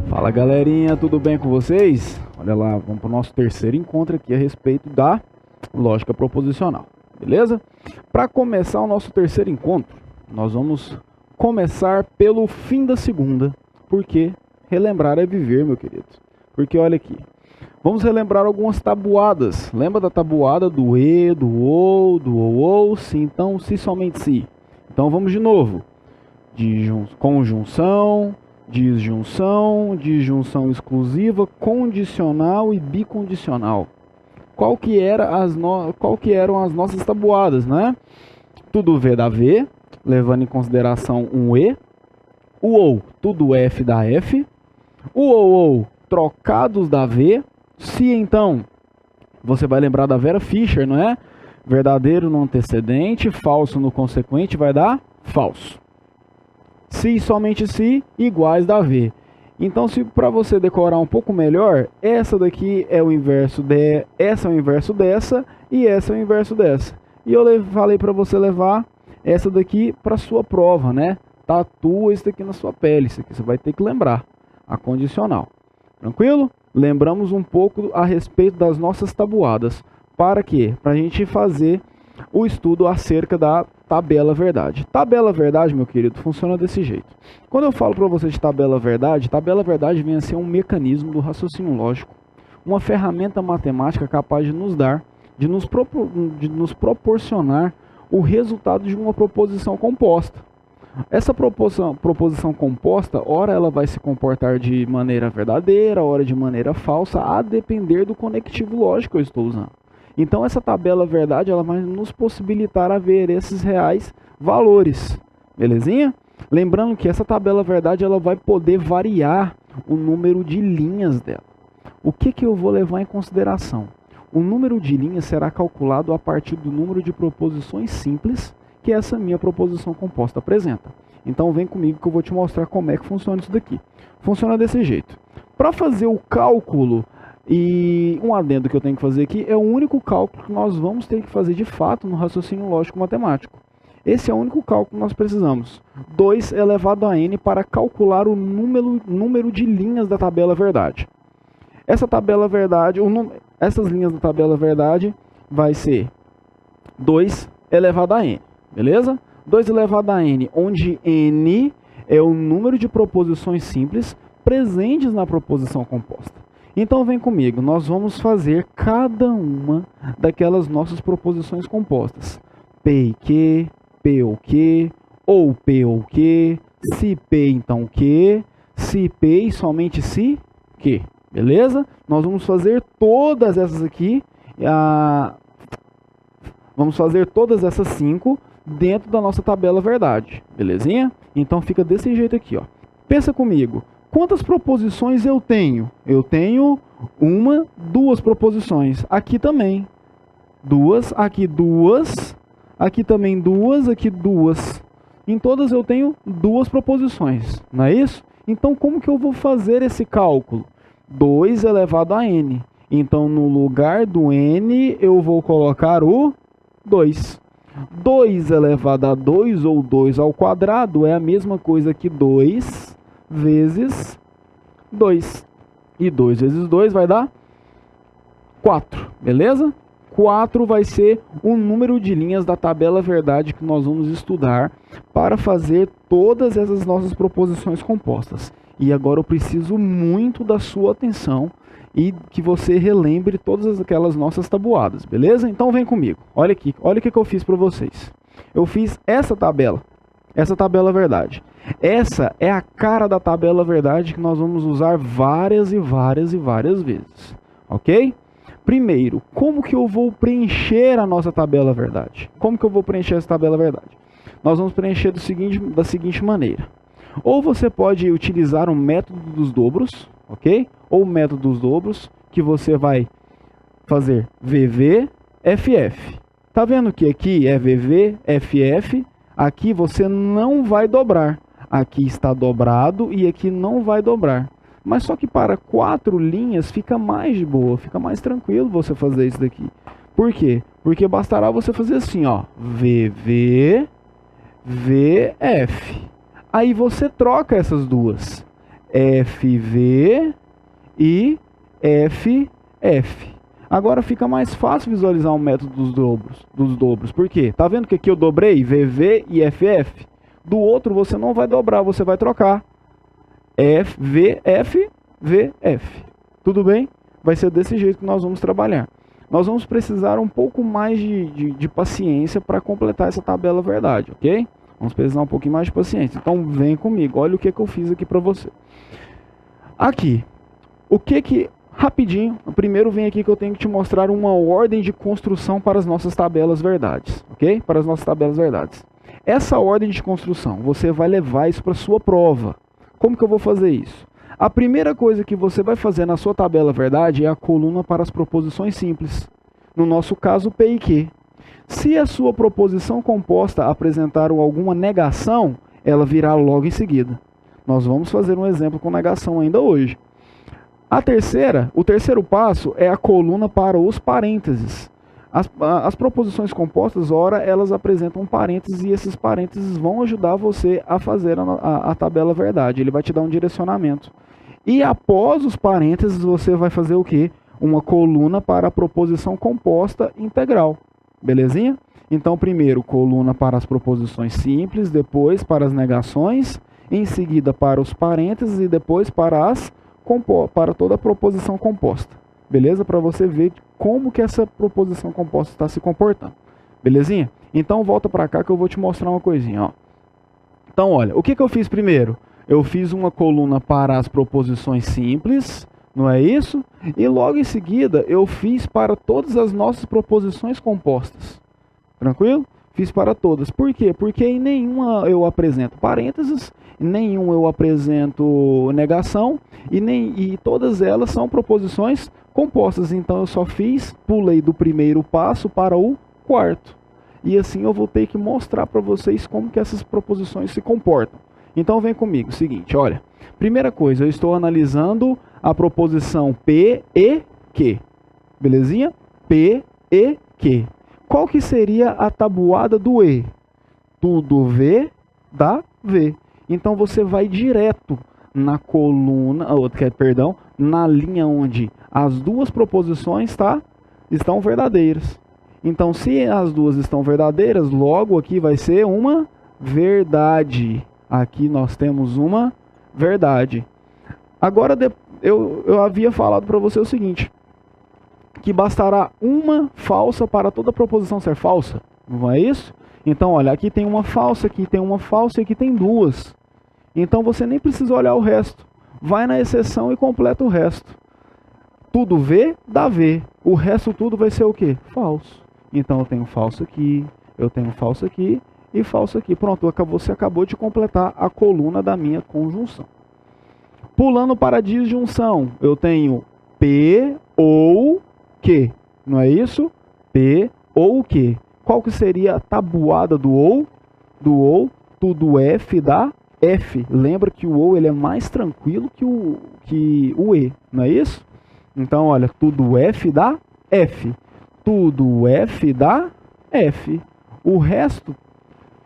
Fala galerinha, tudo bem com vocês? Olha lá, vamos para o nosso terceiro encontro aqui a respeito da lógica proposicional, beleza? Para começar o nosso terceiro encontro, nós vamos começar pelo fim da segunda, porque relembrar é viver, meu querido. Porque olha aqui, vamos relembrar algumas tabuadas. Lembra da tabuada do e, do ou, se, então, se, somente se. Então vamos de novo. Conjunção, disjunção, disjunção exclusiva, condicional e bicondicional. Qual que eram as nossas tabuadas, né? Tudo V dá V, levando em consideração um E. O ou, tudo F dá F. O ou, trocados dá V. Se então, você vai lembrar da Vera Fischer, não é? Verdadeiro no antecedente, falso no consequente, vai dar falso. Se, somente se, iguais dá V. Então, se para você decorar um pouco melhor, essa daqui é o inverso essa é o inverso dessa e essa é o inverso dessa. E eu falei para você levar essa daqui para sua prova, né? Tatua isso daqui na sua pele, isso aqui você vai ter que lembrar. A condicional. Tranquilo? Lembramos um pouco a respeito das nossas tabuadas. Para quê? Para a gente fazer o estudo acerca da tabela verdade. Tabela verdade, meu querido, funciona desse jeito. Quando eu falo para você de tabela verdade vem a ser um mecanismo do raciocínio lógico, uma ferramenta matemática capaz de nos dar, de nos proporcionar o resultado de uma proposição composta. Essa proposição composta, ora ela vai se comportar de maneira verdadeira, ora de maneira falsa, a depender do conectivo lógico que eu estou usando. Então essa tabela verdade ela vai nos possibilitar a ver esses reais valores, belezinha? Lembrando que essa tabela verdade ela vai poder variar o número de linhas dela. O que eu vou levar em consideração? O número de linhas será calculado a partir do número de proposições simples que essa minha proposição composta apresenta. Então vem comigo que eu vou te mostrar como é que funciona isso daqui. Funciona desse jeito. Para fazer o cálculo, e um adendo que eu tenho que fazer aqui, é o único cálculo que nós vamos ter que fazer de fato no raciocínio lógico matemático. Esse é o único cálculo que nós precisamos. 2 elevado a n para calcular o número de linhas da tabela verdade. Essa tabela verdade, essas linhas da tabela verdade vai ser 2 elevado a n. Beleza? 2 elevado a n, onde n é o número de proposições simples presentes na proposição composta. Então vem comigo, nós vamos fazer cada uma daquelas nossas proposições compostas. P e Q, P ou Q, ou P ou Q, se P então Q, se P e somente se Q. Beleza? Nós vamos fazer todas essas aqui, vamos fazer todas essas 5 dentro da nossa tabela verdade, belezinha? Então fica desse jeito aqui, ó. Pensa comigo, quantas proposições eu tenho? Eu tenho 1, 2 proposições. Aqui também 2, aqui 2, aqui também 2, aqui 2. Em todas eu tenho 2 proposições, não é isso? Então como que eu vou fazer esse cálculo? 2 elevado a n. Então no lugar do n eu vou colocar o 2. 2 elevado a 2 ou 2 ao quadrado é a mesma coisa que 2 vezes 2. E 2 vezes 2 vai dar 4, beleza? 4 vai ser o número de linhas da tabela verdade que nós vamos estudar para fazer todas essas nossas proposições compostas. E agora eu preciso muito da sua atenção e que você relembre todas aquelas nossas tabuadas, beleza? Então vem comigo, olha aqui, olha o que eu fiz para vocês. Eu fiz essa tabela verdade. Essa é a cara da tabela verdade que nós vamos usar várias e várias e várias vezes, ok? Primeiro, como que eu vou preencher a nossa tabela verdade? Como que eu vou preencher essa tabela verdade? Nós vamos preencher da seguinte maneira. Ou você pode utilizar o método dos dobros, ok? Ou o método dos dobros, que você vai fazer VV, FF. Tá vendo que aqui é VV, FF? Aqui você não vai dobrar. Aqui está dobrado e aqui não vai dobrar. Mas só que para 4 linhas fica mais de boa, fica mais tranquilo você fazer isso daqui. Por quê? Porque bastará você fazer assim, ó, VV, VF. Aí você troca essas duas, FV e FF. Agora fica mais fácil visualizar o método dos dobros. Por quê? Tá vendo que aqui eu dobrei VV e FF? Do outro você não vai dobrar, você vai trocar FVF, VF. Tudo bem? Vai ser desse jeito que nós vamos trabalhar. Nós vamos precisar um pouco mais de paciência para completar essa tabela verdade, ok? Vamos precisar um pouquinho mais de paciência. Então vem comigo, olha o que eu fiz aqui para você. Aqui, rapidinho, primeiro vem aqui que eu tenho que te mostrar uma ordem de construção para as nossas tabelas verdades, ok? Para as nossas tabelas verdades. Essa ordem de construção, você vai levar isso para a sua prova. Como que eu vou fazer isso? A primeira coisa que você vai fazer na sua tabela verdade é a coluna para as proposições simples. No nosso caso, P e Q. Se a sua proposição composta apresentar alguma negação, ela virá logo em seguida. Nós vamos fazer um exemplo com negação ainda hoje. O terceiro passo é a coluna para os parênteses. As proposições compostas, ora, elas apresentam parênteses e esses parênteses vão ajudar você a fazer a tabela verdade. Ele vai te dar um direcionamento. E após os parênteses, você vai fazer o quê? Uma coluna para a proposição composta integral. Belezinha? Então, primeiro, coluna para as proposições simples, depois para as negações, em seguida para os parênteses e depois para toda a proposição composta. Beleza? Para você ver como que essa proposição composta está se comportando. Belezinha? Então, volta para cá que eu vou te mostrar uma coisinha. Ó. Então, olha, o que eu fiz primeiro? Eu fiz uma coluna para as proposições simples, não é isso? E logo em seguida eu fiz para todas as nossas proposições compostas. Tranquilo? Fiz para todas. Por quê? Porque em nenhuma eu apresento parênteses, em nenhuma eu apresento negação e todas elas são proposições compostas. Então eu só pulei do primeiro passo para o quarto. E assim eu vou ter que mostrar para vocês como que essas proposições se comportam. Então vem comigo, seguinte, olha. Primeira coisa, eu estou analisando a proposição P e Q. Belezinha? P e Q. Qual que seria a tabuada do E? Tudo V dá V. Então você vai direto na coluna, na linha onde as duas proposições estão verdadeiras. Então se as duas estão verdadeiras, logo aqui vai ser uma verdade. Aqui nós temos uma verdade. Agora eu havia falado para você o seguinte, que bastará uma falsa para toda proposição ser falsa. Não é isso? Então, olha, aqui tem uma falsa, aqui tem uma falsa e aqui tem duas. Então você nem precisa olhar o resto. Vai na exceção e completa o resto. Tudo V dá V. O resto tudo vai ser o quê? Falso. Então eu tenho falso aqui, eu tenho falso aqui e falso aqui. Pronto, você acabou de completar a coluna da minha conjunção. Pulando para a disjunção, eu tenho P ou Q. Não é isso? P ou Q. Qual que seria a tabuada do ou? Do ou, tudo F dá F. Lembra que o ou ele é mais tranquilo que o E, não é isso? Então, olha, tudo F dá F. Tudo F dá F. O resto,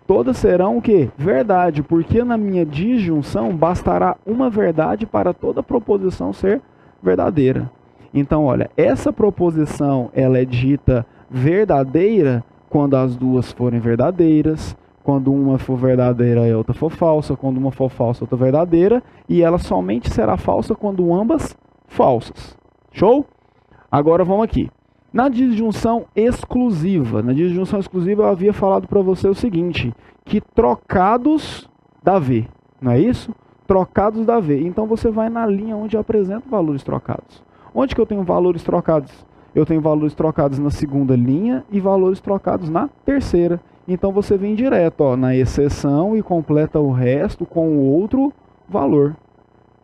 todas serão o quê? Verdade, porque na minha disjunção bastará uma verdade para toda proposição ser verdadeira. Então, olha, essa proposição ela é dita verdadeira quando as duas forem verdadeiras, quando uma for verdadeira e a outra for falsa, quando uma for falsa, a outra verdadeira, e ela somente será falsa quando ambas falsas. Show? Agora vamos aqui. Na disjunção exclusiva, eu havia falado para você o seguinte, que trocados dá V, não é isso? Trocados dá V. Então você vai na linha onde eu apresento valores trocados. Onde que eu tenho valores trocados? Eu tenho valores trocados na segunda linha e valores trocados na terceira. Então você vem direto, ó, na exceção e completa o resto com o outro valor.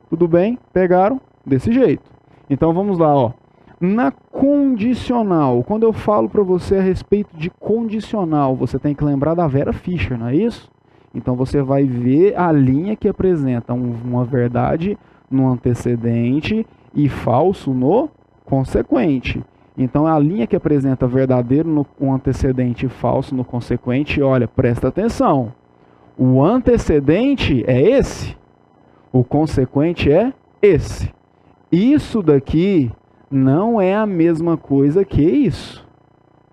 Tudo bem? Pegaram? Desse jeito. Então vamos lá, ó. Na condicional, quando eu falo para você a respeito de condicional, você tem que lembrar da Vera Fischer, não é isso? Então você vai ver a linha que apresenta uma verdade no antecedente e falso no consequente. Então a linha que apresenta verdadeiro no antecedente e falso no consequente, olha, presta atenção. O antecedente é esse, o consequente é esse. Isso daqui não é a mesma coisa que isso.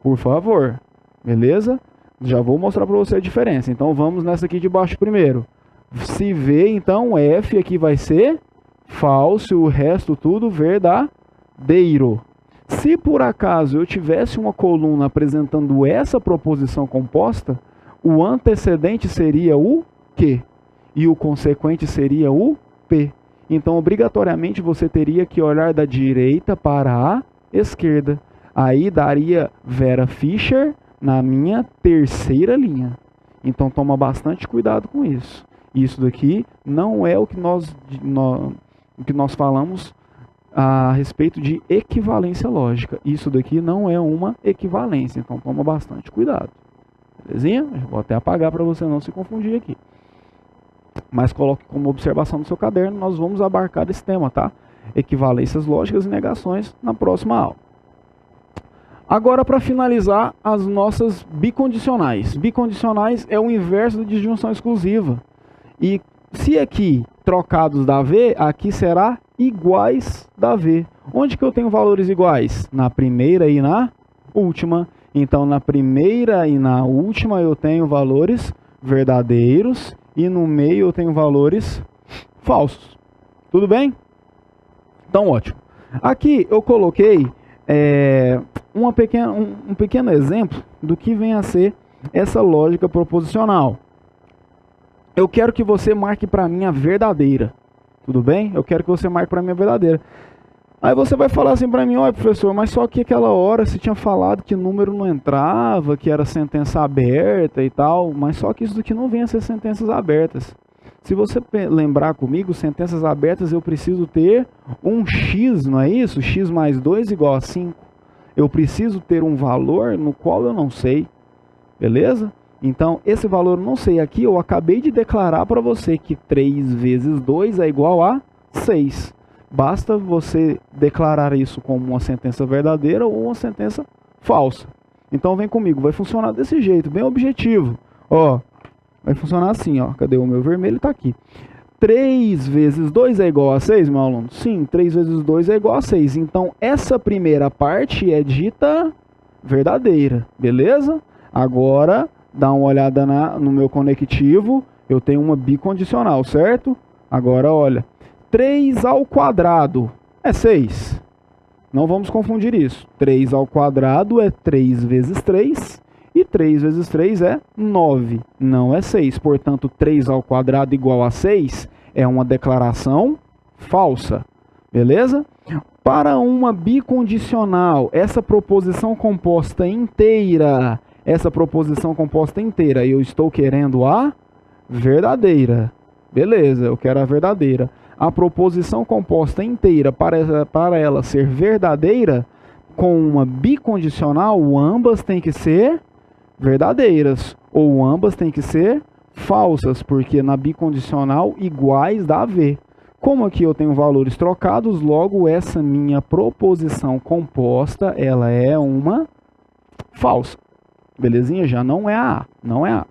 Por favor, beleza? Já vou mostrar para você a diferença. Então vamos nessa aqui de baixo primeiro. Se vê, então F aqui vai ser falso e o resto tudo verdadeiro. Se por acaso eu tivesse uma coluna apresentando essa proposição composta, o antecedente seria o Q e o consequente seria o P. Então, obrigatoriamente, você teria que olhar da direita para a esquerda. Aí daria Vera Fischer na minha terceira linha. Então, toma bastante cuidado com isso. Isso daqui não é o que nós falamos a respeito de equivalência lógica. Isso daqui não é uma equivalência. Então, toma bastante cuidado. Belezinha? Eu vou até apagar para você não se confundir aqui. Mas coloque como observação no seu caderno, nós vamos abarcar esse tema, tá? Equivalências lógicas e negações na próxima aula. Agora, para finalizar, as nossas bicondicionais. Bicondicionais é o inverso da disjunção exclusiva. E se aqui trocados dá V, aqui será iguais dá V. Onde que eu tenho valores iguais? Na primeira e na última. Então, na primeira e na última eu tenho valores verdadeiros e no meio eu tenho valores falsos. Tudo bem? Então, ótimo. Aqui eu coloquei um pequeno exemplo do que vem a ser essa lógica proposicional. Eu quero que você marque para mim a verdadeira. Tudo bem? Eu quero que você marque para mim a verdadeira. Aí você vai falar assim para mim, olha professor, mas só que aquela hora você tinha falado que número não entrava, que era sentença aberta e tal, mas só que isso daqui não vem a ser sentenças abertas. Se você lembrar comigo, sentenças abertas eu preciso ter um x, não é isso? X mais 2 igual a 5. Eu preciso ter um valor no qual eu não sei, beleza? Então, esse valor eu não sei. Aqui eu acabei de declarar para você que 3 vezes 2 é igual a 6. Basta você declarar isso como uma sentença verdadeira ou uma sentença falsa. Então vem comigo, vai funcionar desse jeito, bem objetivo. Ó, vai funcionar assim, ó. Cadê o meu vermelho? Tá aqui. 3 vezes 2 é igual a 6, meu aluno? Sim, 3 vezes 2 é igual a 6. Então essa primeira parte é dita verdadeira, beleza? Agora, dá uma olhada no meu conectivo, eu tenho uma bicondicional, certo? Agora olha. 3 ao quadrado é 6. Não vamos confundir isso. 3 ao quadrado é 3 vezes 3. E 3 vezes 3 é 9. Não é 6. Portanto, 3 ao quadrado igual a 6 é uma declaração falsa. Beleza? Para uma bicondicional, essa proposição composta inteira, eu estou querendo a verdadeira. Beleza, eu quero a verdadeira. A proposição composta inteira, para ela ser verdadeira, com uma bicondicional, ambas têm que ser verdadeiras, ou ambas têm que ser falsas, porque na bicondicional iguais dá V. Como aqui eu tenho valores trocados, logo essa minha proposição composta, ela é uma falsa. Belezinha? Já não é a A, não é a A.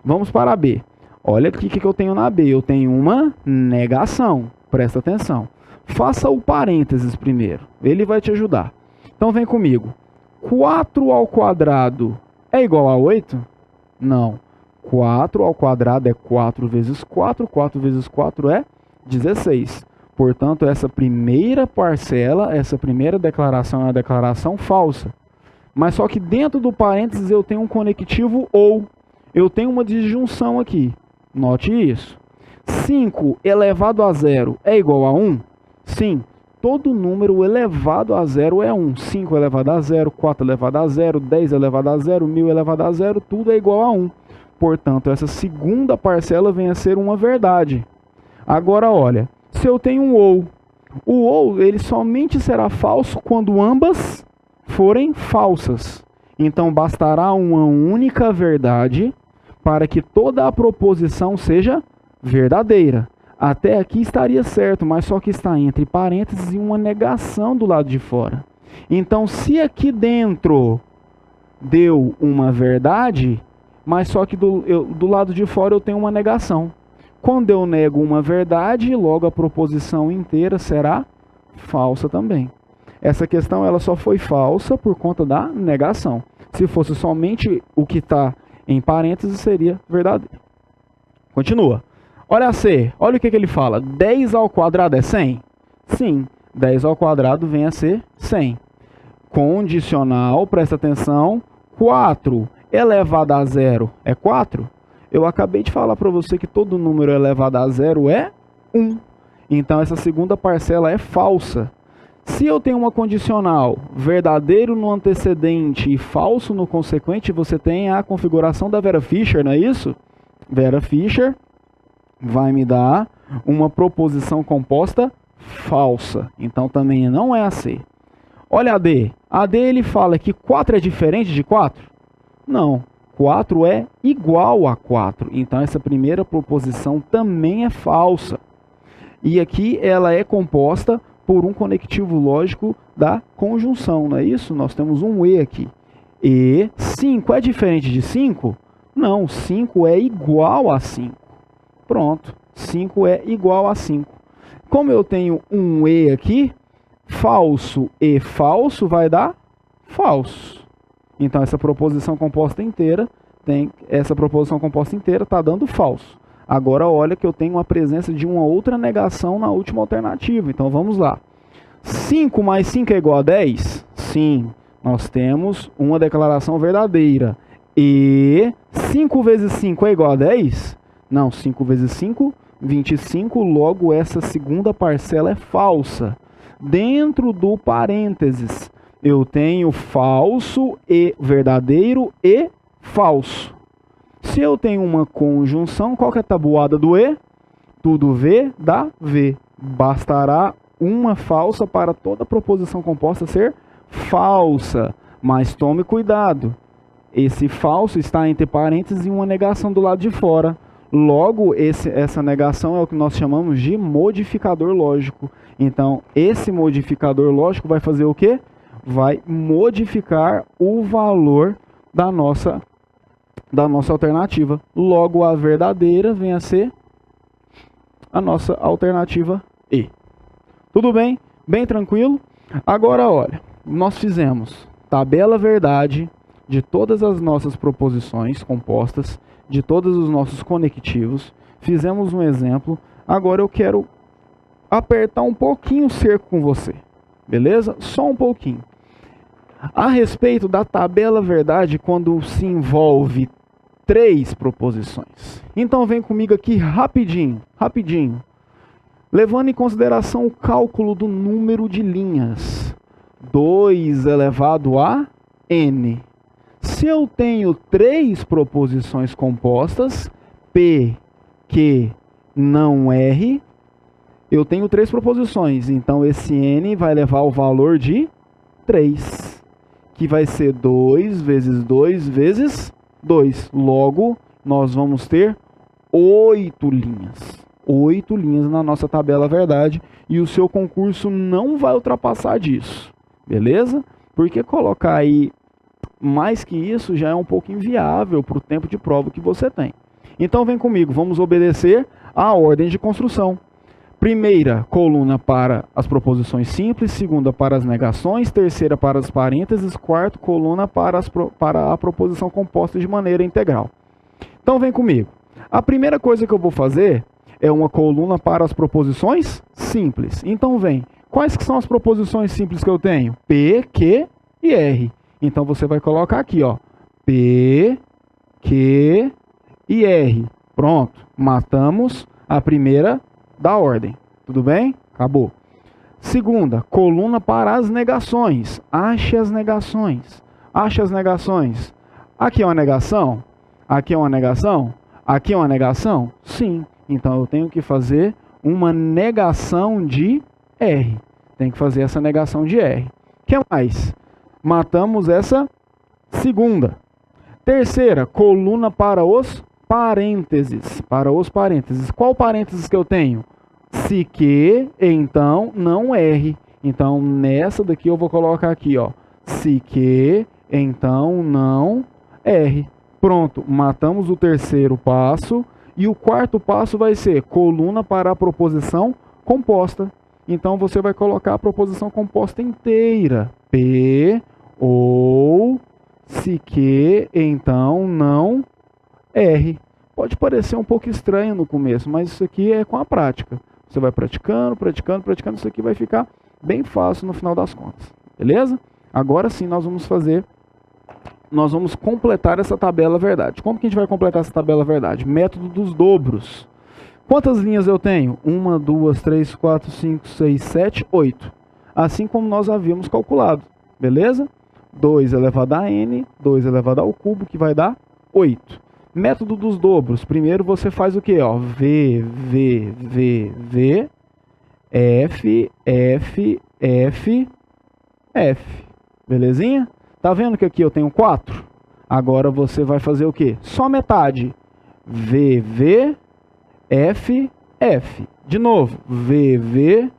Vamos para a B. Olha aqui o que eu tenho na B. Eu tenho uma negação. Presta atenção. Faça o parênteses primeiro. Ele vai te ajudar. Então vem comigo. 4 ao quadrado é igual a 8? Não. 4 ao quadrado é 4 vezes 4. 4 vezes 4 é 16. Portanto, essa primeira parcela, essa primeira declaração é uma declaração falsa. Mas só que dentro do parênteses eu tenho um conectivo ou. Eu tenho uma disjunção aqui. Note isso. 5 elevado a 0 é igual a 1? Sim. Todo número elevado a 0 é 1. 5 elevado a 0, 4 elevado a 0, 10 elevado a 0, 1000 elevado a 0, tudo é igual a 1. Portanto, essa segunda parcela vem a ser uma verdade. Agora, olha, se eu tenho um ou, o ou ele somente será falso quando ambas forem falsas. Então, bastará uma única verdade para que toda a proposição seja verdadeira. Até aqui estaria certo, mas só que está entre parênteses e uma negação do lado de fora. Então, se aqui dentro deu uma verdade, mas só que do lado de fora eu tenho uma negação. Quando eu nego uma verdade, logo a proposição inteira será falsa também. Essa questão ela só foi falsa por conta da negação. Se fosse somente o que está em parênteses, seria verdadeiro. Continua. Olha a C, olha o que ele fala. 10 ao quadrado é 100? Sim, 10 ao quadrado vem a ser 100. Condicional, presta atenção, 4 elevado a zero é 4? Eu acabei de falar para você que todo número elevado a zero é 1. Então essa segunda parcela é falsa. Se eu tenho uma condicional verdadeiro no antecedente e falso no consequente, você tem a configuração da Vera Fischer, não é isso? Vera Fischer vai me dar uma proposição composta falsa. Então também não é a C. Olha a D. A D ele fala que 4 é diferente de 4? Não. 4 é igual a 4. Então essa primeira proposição também é falsa. E aqui ela é composta por um conectivo lógico da conjunção, não é isso? Nós temos um E aqui. E 5 é diferente de 5? Não, 5 é igual a 5. Pronto, 5 é igual a 5. Como eu tenho um E aqui, falso e falso vai dar falso. Então essa proposição composta inteira está dando falso. Agora olha que eu tenho a presença de uma outra negação na última alternativa. Então vamos lá. 5 mais 5 é igual a 10? Sim, nós temos uma declaração verdadeira. E 5 vezes 5 é igual a 10? Não, 5 vezes 5, 25. Logo essa segunda parcela é falsa. Dentro do parênteses, eu tenho falso e verdadeiro e falso. Se eu tenho uma conjunção, qual que é a tabuada do E? Tudo V dá V. Bastará uma falsa para toda proposição composta ser falsa. Mas tome cuidado. Esse falso está entre parênteses e uma negação do lado de fora. Logo, essa negação é o que nós chamamos de modificador lógico. Então, esse modificador lógico vai fazer o quê? Vai modificar o valor da nossa alternativa. Logo, a verdadeira vem a ser a nossa alternativa E. Tudo bem? Bem tranquilo? Agora, olha, nós fizemos tabela verdade de todas as nossas proposições compostas, de todos os nossos conectivos. Fizemos um exemplo. Agora eu quero apertar um pouquinho o cerco com você. Beleza? Só um pouquinho. A respeito da tabela verdade quando se envolve 3 proposições. Então vem comigo aqui rapidinho. Levando em consideração o cálculo do número de linhas. 2 elevado a n. Se eu tenho 3 proposições compostas, P, Q, não R, eu tenho 3 proposições. Então esse n vai levar o valor de 3. Que vai ser 2 vezes 2 vezes 2. Logo, nós vamos ter 8 linhas. 8 linhas na nossa tabela verdade. E o seu concurso não vai ultrapassar disso. Beleza? Porque colocar aí mais que isso já é um pouco inviável para o tempo de prova que você tem. Então vem comigo, vamos obedecer à ordem de construção. Primeira coluna para as proposições simples, segunda para as negações, terceira para os parênteses, quarta coluna para a proposição composta de maneira integral. Então vem comigo. A primeira coisa que eu vou fazer é uma coluna para as proposições simples. Então vem, quais que são as proposições simples que eu tenho? P, Q e R. Então você vai colocar aqui, ó, P, Q e R. Pronto, matamos a primeira da ordem. Tudo bem? Acabou. Segunda, coluna para as negações. Ache as negações. Ache as negações. Aqui é uma negação? Aqui é uma negação? Aqui é uma negação? Sim. Então eu tenho que fazer uma negação de R. Tem que fazer essa negação de R. O que mais? Matamos essa segunda. Terceira, coluna para os parênteses. Para os parênteses. Qual parênteses que eu tenho? Se Q, então não R. Então nessa daqui eu vou colocar aqui, ó. Se Q, então não R. Pronto, matamos o terceiro passo. E o quarto passo vai ser coluna para a proposição composta. Então você vai colocar a proposição composta inteira. P, ou, se que, então, não, R. Pode parecer um pouco estranho no começo, mas isso aqui é com a prática. Você vai praticando, praticando, praticando, isso aqui vai ficar bem fácil no final das contas. Beleza? Agora sim nós vamos completar essa tabela verdade. Como que a gente vai completar essa tabela verdade? Método dos dobros. Quantas linhas eu tenho? 1, 2, 3, 4, 5, 6, 7, 8. Assim como nós havíamos calculado. Beleza? 2 elevado a n, 2 elevado ao cubo, que vai dar 8. Método dos dobros. Primeiro você faz o quê? Ó, V, F, F, F, F. Belezinha? Tá vendo que aqui eu tenho 4? Agora você vai fazer o quê? Só metade. V, F, F. De novo. V,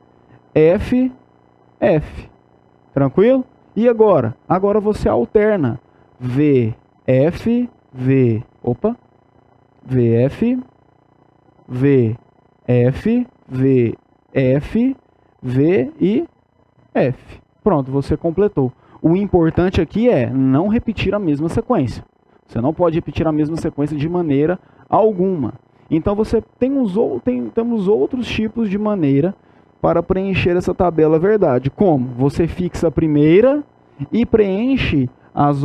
F, F. Tranquilo? E agora? Agora você alterna. V, F, V. Opa. VF, VF, VF, V e F. Pronto, você completou. O importante aqui é não repetir a mesma sequência. Você não pode repetir a mesma sequência de maneira alguma. Então você temos outros tipos de maneira para preencher essa tabela verdade. Como? Você fixa a primeira e preenche as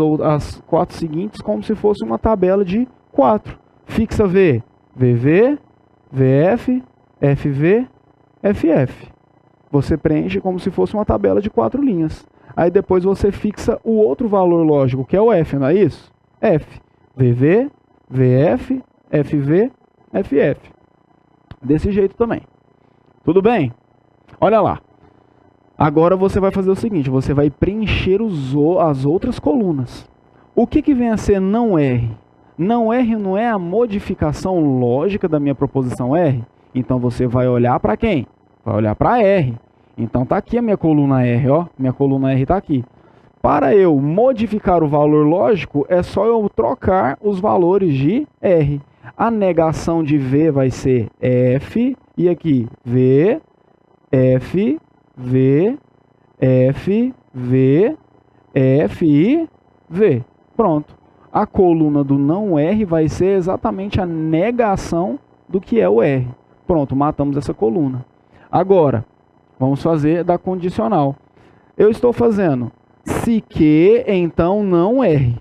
4 seguintes como se fosse uma tabela de 4. Fixa V, VV, VF, FV, FF. Você preenche como se fosse uma tabela de 4 linhas. Aí depois você fixa o outro valor lógico, que é o F, não é isso? F, VV, VF, FV, FF. Desse jeito também. Tudo bem? Olha lá. Agora você vai fazer o seguinte, você vai preencher as outras colunas. O que vem a ser não R? Não R não é a modificação lógica da minha proposição R? Então você vai olhar para quem? Vai olhar para R. Então tá aqui a minha coluna R, ó. Minha coluna R tá aqui. Para eu modificar o valor lógico, é só eu trocar os valores de R. A negação de V vai ser F, e aqui V, F, V, F, V, F e V. Pronto. A coluna do não R vai ser exatamente a negação do que é o R. Pronto, matamos essa coluna. Agora, vamos fazer da condicional. Eu estou fazendo se que, então não R.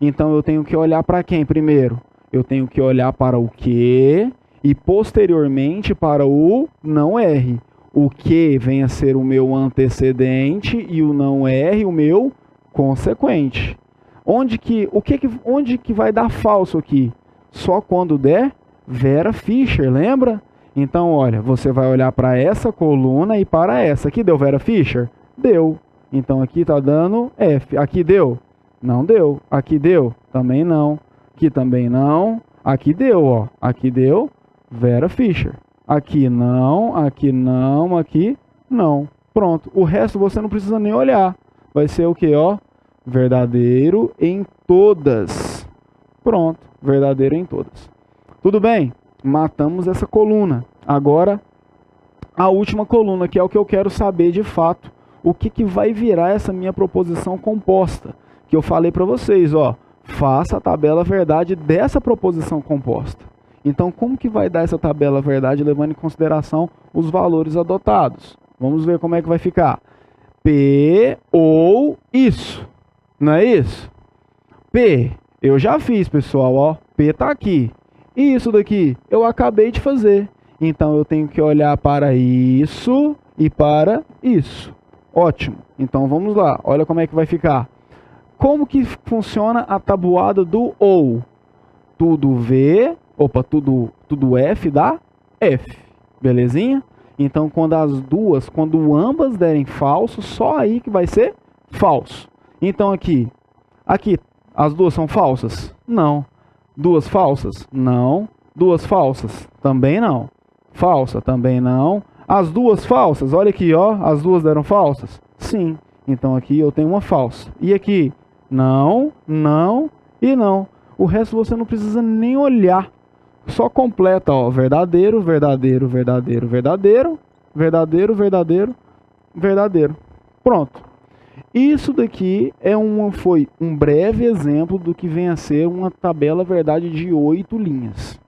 Então eu tenho que olhar para quem primeiro? Eu tenho que olhar para o que e posteriormente para o não R. O que vem a ser o meu antecedente e o não R o meu consequente. Onde que vai dar falso aqui? Só quando der Vera Fischer, lembra? Então, olha, você vai olhar para essa coluna e para essa. Aqui deu Vera Fischer? Deu. Então, aqui está dando F. Aqui deu? Não deu. Aqui deu? Também não. Aqui também não. Aqui deu, ó. Aqui deu Vera Fischer. Aqui não, aqui não, aqui não. Pronto. O resto você não precisa nem olhar. Vai ser o que, ó? Verdadeiro em todas. Pronto. Verdadeiro em todas. Tudo bem? Matamos essa coluna. Agora, a última coluna, que é o que eu quero saber de fato. O que vai virar essa minha proposição composta? Que eu falei para vocês, ó. Faça a tabela verdade dessa proposição composta. Então, como que vai dar essa tabela verdade levando em consideração os valores adotados? Vamos ver como é que vai ficar. P ou isso. Não é isso? P, eu já fiz, pessoal, ó. P tá aqui. E isso daqui, eu acabei de fazer. Então, eu tenho que olhar para isso e para isso. Ótimo. Então, vamos lá. Olha como é que vai ficar. Como que funciona a tabuada do OU? Tudo V, opa, tudo F dá F. Belezinha? Então, quando ambas derem falso, só aí que vai ser falso. Então, aqui, as duas são falsas? Não. Duas falsas? Não. Duas falsas? Também não. Falsa? Também não. As duas falsas? Olha aqui, ó. As duas deram falsas? Sim. Então, aqui eu tenho uma falsa. E aqui? Não, não e não. O resto você não precisa nem olhar. Só completa, ó, verdadeiro, verdadeiro, verdadeiro, verdadeiro, verdadeiro, verdadeiro, verdadeiro. Pronto. Isso daqui foi um breve exemplo do que vem a ser uma tabela verdade de 8 linhas.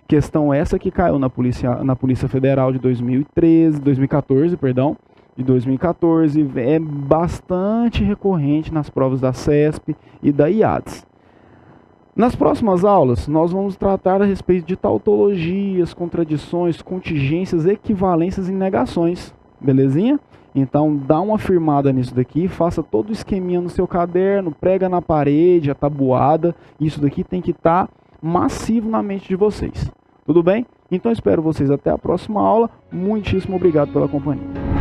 Questão essa que caiu na Polícia Federal de 2014, de 2014, é bastante recorrente nas provas da CESP e da IADES. Nas próximas aulas, nós vamos tratar a respeito de tautologias, contradições, contingências, equivalências e negações, belezinha? Então, dá uma firmada nisso daqui, faça todo o esqueminha no seu caderno, prega na parede, a tabuada, isso daqui tem que estar massivo na mente de vocês. Tudo bem? Então, espero vocês até a próxima aula. Muitíssimo obrigado pela companhia.